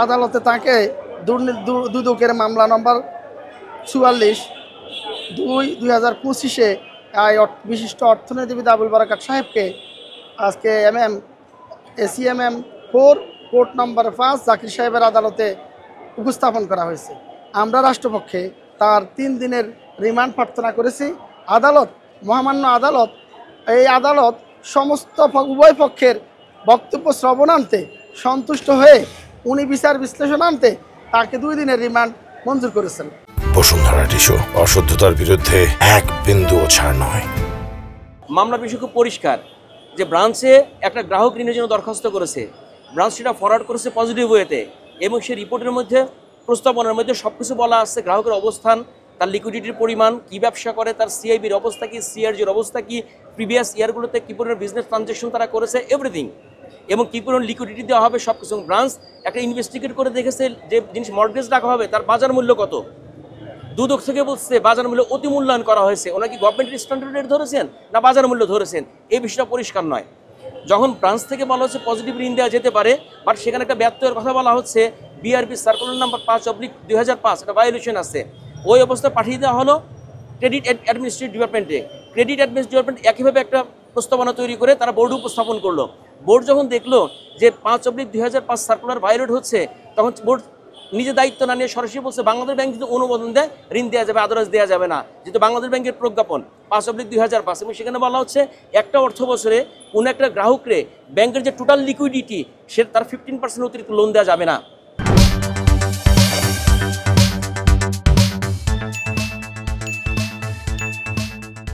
আদালতে তাকে দুদকের মামলা নম্বর 44/2/2025 বিশিষ্ট অর্থনীতিবিদ আবুল বারাকাত সাহেবকে আজকে ACMM 4 কোর্ট নম্বর 5 জাকির সাহেবের আদালতে উপস্থাপন করা হয়েছে। আমরা রাষ্ট্রপক্ষে তার 3 দিনের রিমান্ড প্রার্থনা করেছি। মহামান্য আদালত সমস্ত উভয় পক্ষের বক্তব্য শ্রবণান্তে সন্তুষ্ট হয়ে উনি বিচার বিশ্লেষণান্তে তাকে 2 দিনের রিমান্ড মঞ্জুর করেছেন। বসুন্ধরা টিস্যু, অশুদ্ধতার বিরুদ্ধে এক বিন্দুও ছাড় নয়। মামলা বিষয় খুব পরিষ্কার যে ব্রাঞ্চে একটা গ্রাহক ঋণের জন্য দরখাস্ত করেছে, ব্রাঞ্চ সেটা ফরওয়ার্ড করেছে পজিটিভ ওয়েতে, এবং সেই রিপোর্টের মধ্যে প্রস্তাবনার মধ্যে সব কিছু বলা আছে, গ্রাহকের অবস্থান, তার লিকুইডিটির পরিমাণ, কী ব্যবসা করে, তার CIBর অবস্থা কী, CRGর অবস্থা কী, প্রিভিয়াস ইয়ারগুলোতে কী পরিমাণ বিজনেস ট্রানজ্যাকশন তারা করেছে, এভরিথিং, এবং কী পরিমাণ লিকুইডিটি দেওয়া হবে সব কিছু। ব্রাঞ্চ একটা ইনভেস্টিগেট করে দেখেছে যে জিনিস মর্টগেজ রাখা হবে তার বাজার মূল্য কত। দুদক থেকে বলছে বাজার মূল্য অতি মূল্যায়ন করা হয়েছে। ওনারা কি গভর্নমেন্টের স্ট্যান্ডার্ড রেট ধরেছেন না বাজার মূল্য ধরেছেন, এই বিষয়টা পরিষ্কার নয়। যখন ব্রাঞ্চ থেকে বলা হচ্ছে পজিটিভ ঋণ দেওয়া যেতে পারে, বাট সেখানে একটা ব্যত্যয়ের কথা বলা হচ্ছে, BRB সার্কুলার নাম্বার 5/2005 একটা ভায়োলেশন আছে, ওই অবস্থায় পাঠিয়ে দেওয়া হলো ক্রেডিট অ্যাডমিনিস্ট্রেটিভ ডিপার্টমেন্টে। ক্রেডিট অ্যাডমিনিস্ট্রেটিভ ডিপার্টমেন্ট একইভাবে একটা প্রস্তাবনা তৈরি করে তারা বোর্ডে উপস্থাপন করলো। বোর্ড যখন দেখলো যে 5/2005 সার্কুলার ভায়োলেট হচ্ছে, তখন বোর্ড নিজে দায়িত্ব না নিয়ে সরাসরি বলছে বাংলাদেশ ব্যাংক যদি অনুমোদন দেয় ঋণ দেওয়া যাবে, আদারওয়াইজ দেওয়া যাবে না, যেহেতু বাংলাদেশ ব্যাংকের প্রজ্ঞাপন 5/2005। এবং সেখানে বলা হচ্ছে একটা অর্থ বছরে কোনো একটা গ্রাহকরে ব্যাংকের যে টোটাল লিকুইডিটি সে তার 15% অতিরিক্ত লোন দেওয়া যাবে না।